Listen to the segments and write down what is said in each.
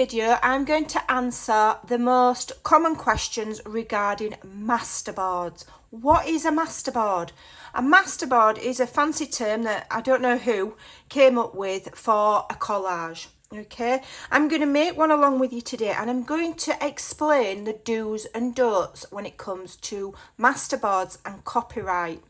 video, I'm going to answer the most common questions regarding masterboards. What is a masterboard? A masterboard is a fancy term that I don't know who came up with for a collage. Okay, I'm going to make one along with you today, and I'm going to explain the do's and don'ts when it comes to masterboards and copyright.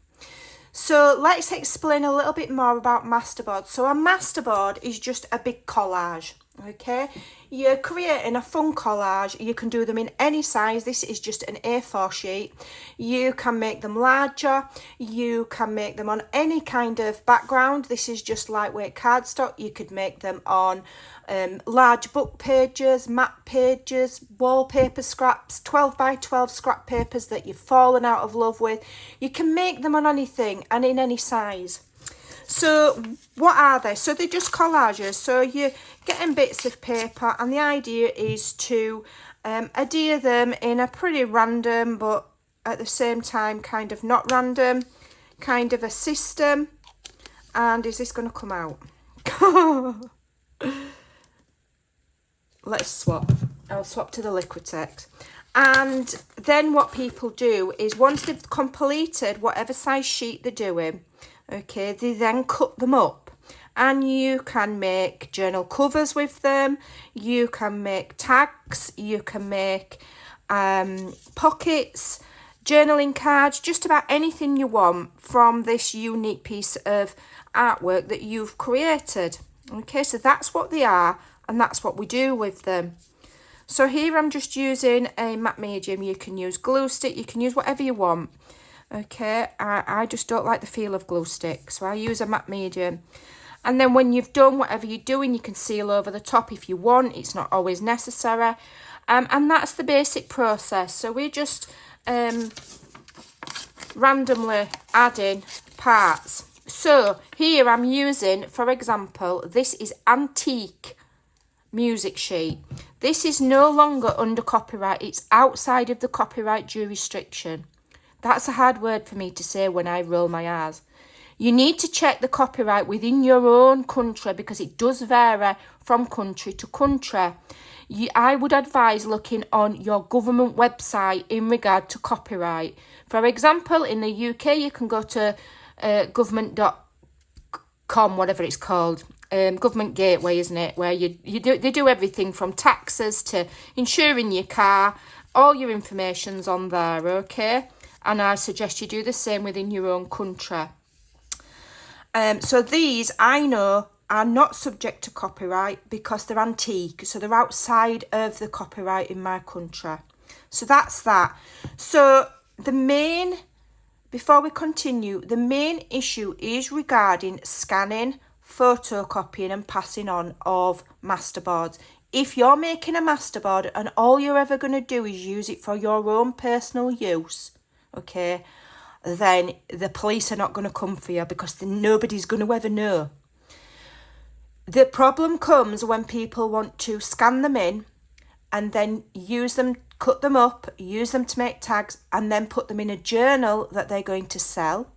So let's explain a little bit more about masterboards. So a masterboard is just a big collage. Okay, you're creating a fun collage. You can do them in any size. This is just an A4 sheet. You can make them larger. You can make them on any kind of background. This is just lightweight cardstock. You could make them on large book pages, map pages, wallpaper scraps, 12 by 12 scrap papers that you've fallen out of love with. You can make them on anything and in any size. So what are they? So they're just collages. So you're getting bits of paper, and the idea is to adhere them in a pretty random, but at the same time kind of not random, kind of a system. And is this going to come out? Let's swap. I'll swap to the Liquitex. And then what people do is once they've completed whatever size sheet they're doing, okay, they then cut them up, and you can make journal covers with them. You can make tags. You can make pockets, journaling cards, just about anything you want from this unique piece of artwork that you've created. Okay, so that's what they are, and that's what we do with them. So here I'm just using a matte medium. You can use glue stick. You can use whatever you want. Okay, I just don't like the feel of glue stick, so I use a matte medium. And then when you've done whatever you're doing, you can seal over the top if you want. It's not always necessary. And that's the basic process. So we're just randomly adding parts. So here I'm using, for example, this is antique music sheet. This is no longer under copyright. It's outside of the copyright jurisdiction. That's a hard word for me to say when I roll my R's. You need to check the copyright within your own country because it does vary from country to country. I would advise looking on your government website in regard to copyright. For example, in the UK, you can go to government.com, whatever it's called. Government Gateway, isn't it? Where they do everything from taxes to insuring your car. All your information's on there, okay? And I suggest you do the same within your own country. So these, I know, are not subject to copyright because they're antique. So they're outside of the copyright in my country. So that's that. So before we continue, the main issue is regarding scanning, photocopying and passing on of masterboards. If you're making a masterboard and all you're ever going to do is use it for your own personal use, okay, then the police are not going to come for you because nobody's going to ever know. The problem comes when people want to scan them in and then use them, cut them up, use them to make tags, and then put them in a journal that they're going to sell,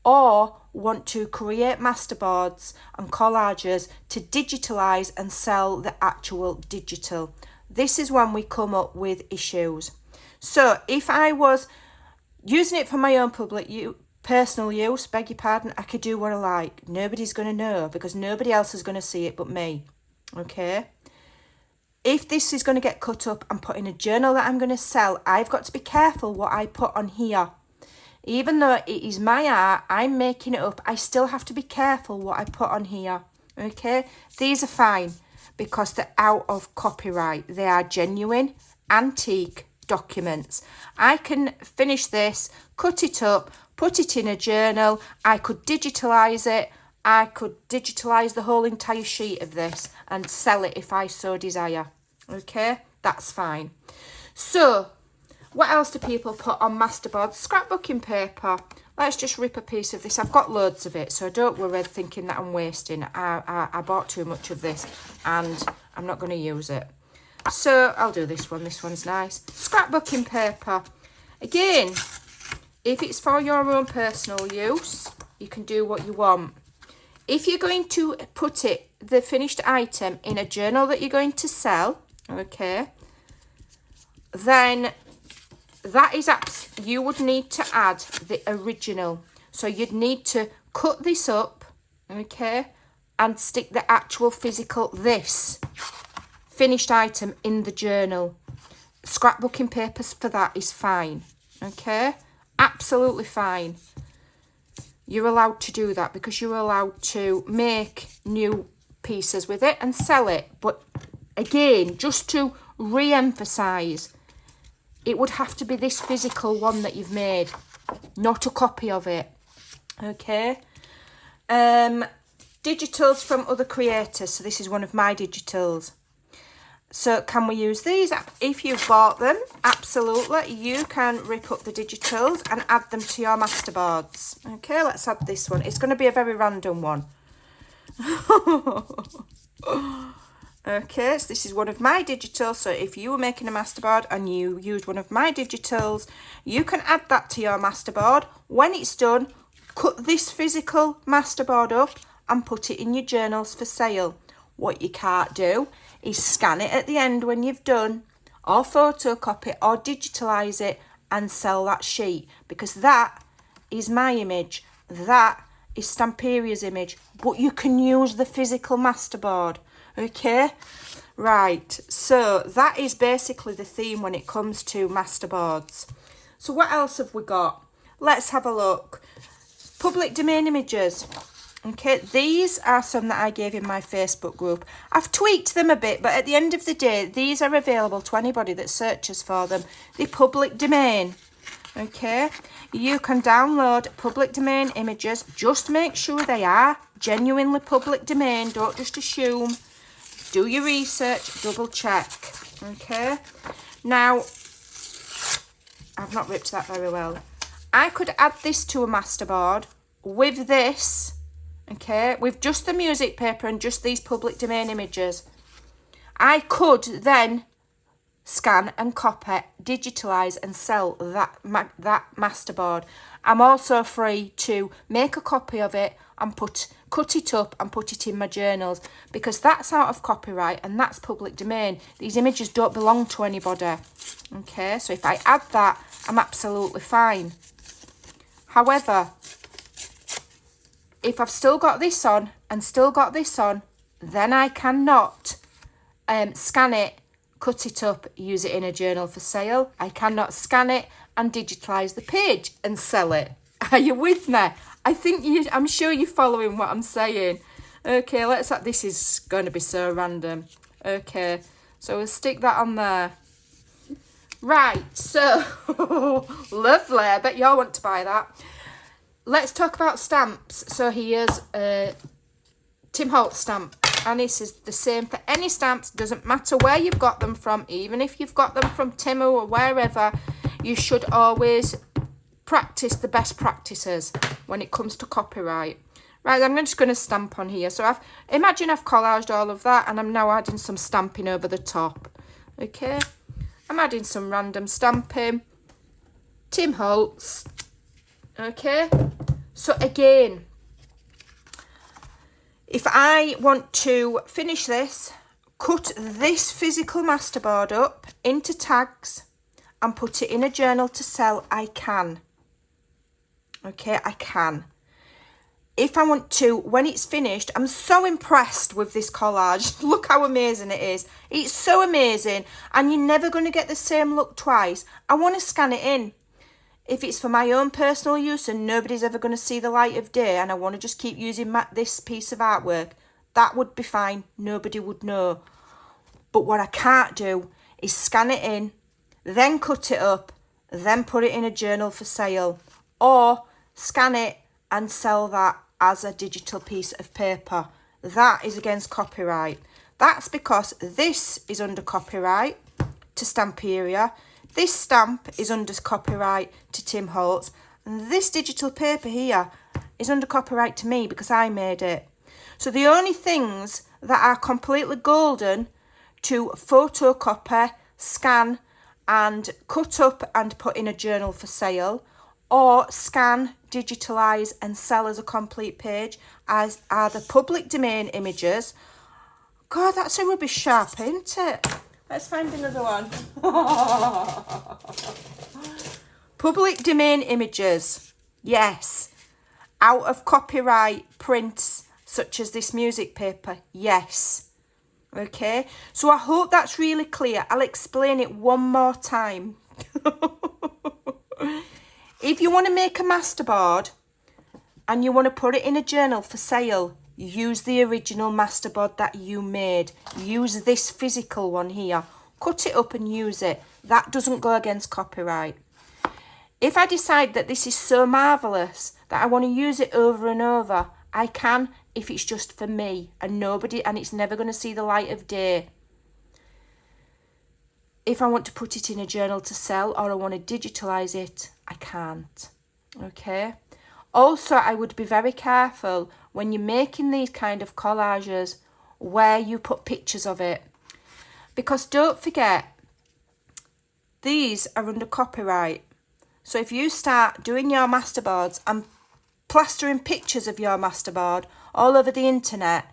or want to create masterboards and collages to digitalise and sell the actual digital. This is when we come up with issues. So if I was using it for my own personal use, beg your pardon, I could do what I like. Nobody's going to know because nobody else is going to see it but me. Okay? If this is going to get cut up and put in a journal that I'm going to sell, I've got to be careful what I put on here. Even though it is my art, I'm making it up, I still have to be careful what I put on here. Okay? These are fine because they're out of copyright. They are genuine, antique documents. I can finish this, cut it up, put it in a journal. I could digitalise it. I could digitalise the whole entire sheet of this and sell it if I so desire. Okay, that's fine. So what else do people put on masterboards? Scrapbooking paper. Let's just rip a piece of this. I've got loads of it, so don't worry thinking that I'm wasting. I bought too much of this and I'm not going to use it. So I'll do this one. This one's nice. Scrapbooking paper. Again, if it's for your own personal use, you can do what you want. If you're going to put the finished item in a journal that you're going to sell, Okay. Then that is you would need to add the original. So you'd need to cut this up, okay, and stick the actual physical, this finished item in the journal. Scrapbooking papers for that is fine, okay? Absolutely fine. You're allowed to do that because you're allowed to make new pieces with it and sell it. But again, just to re-emphasise, it would have to be this physical one that you've made, not a copy of it, okay? Digitals from other creators. So this is one of my digitals. So can we use these? If you've bought them, absolutely. You can rip up the digitals and add them to your masterboards. Okay, let's add this one. It's going to be a very random one. Okay, so this is one of my digitals. So if you were making a masterboard and you used one of my digitals, you can add that to your masterboard. When it's done, cut this physical masterboard up and put it in your journals for sale. What you can't do is scan it at the end when you've done, or photocopy or digitalise it and sell that sheet, because that is my image. That is Stamperia's image, but you can use the physical masterboard. Okay, right, so that is basically the theme when it comes to masterboards. So what else have we got? Let's have a look. Public domain images. Okay, these are some that I gave in my Facebook group. I've tweaked them a bit, but at the end of the day, these are available to anybody that searches for them. They're public domain. Okay, you can download public domain images. Just make sure they are genuinely public domain. Don't just assume. Do your research, double check. Okay, now I've not ripped that very well. I could add this to a masterboard with this, okay, with just the music paper and just these public domain images. I could then scan and copy, digitalise and sell that masterboard. I'm also free to make a copy of it and cut it up and put it in my journals, because that's out of copyright and that's public domain. These images don't belong to anybody. Okay, so if I add that, I'm absolutely fine. However, if I've still got this on and still got this on, then I cannot scan it, cut it up, use it in a journal for sale. I cannot scan it and digitalise the page and sell it. Are you with me? I'm sure you're following what I'm saying. Okay, this is going to be so random. Okay, so we'll stick that on there. Right, so, lovely. I bet y'all want to buy that. Let's talk about stamps. So here's a Tim Holtz stamp. And this is the same for any stamps. Doesn't matter where you've got them from. Even if you've got them from Temu or wherever, you should always practice the best practices when it comes to copyright. Right, I'm just going to stamp on here. So imagine I've collaged all of that and I'm now adding some stamping over the top. Okay, I'm adding some random stamping. Tim Holtz. Okay, so again, if I want to finish this, cut this physical masterboard up into tags and put it in a journal to sell, I can. Okay, I can. If I want to, when it's finished, I'm so impressed with this collage. Look how amazing it is. It's so amazing. And you're never going to get the same look twice. I want to scan it in. If it's for my own personal use and nobody's ever going to see the light of day and I want to just keep using this piece of artwork, that would be fine. Nobody would know. But what I can't do is scan it in, then cut it up, then put it in a journal for sale, or scan it and sell that as a digital piece of paper. That is against copyright. That's because this is under copyright to Stamperia. This stamp is under copyright to Tim Holtz. And this digital paper here is under copyright to me because I made it. So the only things that are completely golden to photocopy, scan and cut up and put in a journal for sale, or scan, digitalise and sell as a complete page, as are the public domain images. God, that's a rubbish sharp, isn't it? Let's find another one. Public domain images. Yes. Out of copyright prints, such as this music paper. Yes. Okay. So I hope that's really clear. I'll explain it one more time. If you want to make a masterboard and you want to put it in a journal for sale, use the original masterboard that you made. Use this physical one here. Cut it up and use it. That doesn't go against copyright. If I decide that this is so marvellous that I want to use it over and over, I can, if it's just for me and nobody, and it's never going to see the light of day. If I want to put it in a journal to sell or I want to digitalise it, I can't. Okay? Also, I would be very careful when you're making these kind of collages where you put pictures of it. Because don't forget, these are under copyright. So if you start doing your masterboards and plastering pictures of your masterboard all over the internet,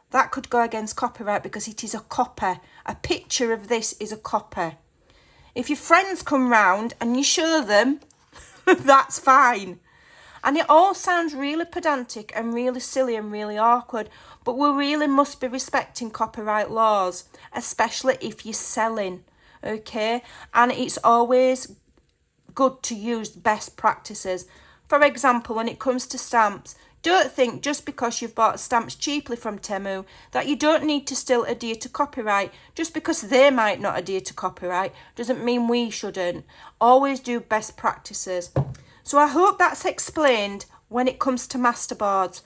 that could go against copyright because it is a copy. A picture of this is a copy. If your friends come round and you show them, that's fine. And it all sounds really pedantic and really silly and really awkward, but we really must be respecting copyright laws, especially if you're selling, okay? And it's always good to use best practices. For example, when it comes to stamps, don't think just because you've bought stamps cheaply from Temu that you don't need to still adhere to copyright. Just because they might not adhere to copyright doesn't mean we shouldn't. Always do best practices. So I hope that's explained when it comes to masterboards.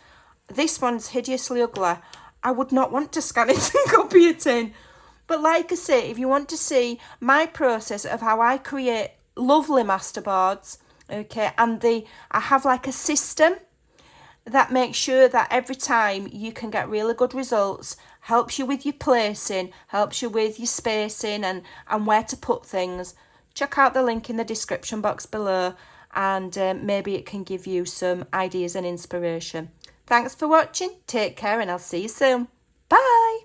This one's hideously ugly. I would not want to scan it and copy it in. But like I say, if you want to see my process of how I create lovely masterboards, okay, and I have like a system that makes sure that every time you can get really good results, helps you with your placing, helps you with your spacing and where to put things. Check out the link in the description box below and maybe it can give you some ideas and inspiration. Thanks for watching, take care and I'll see you soon. Bye!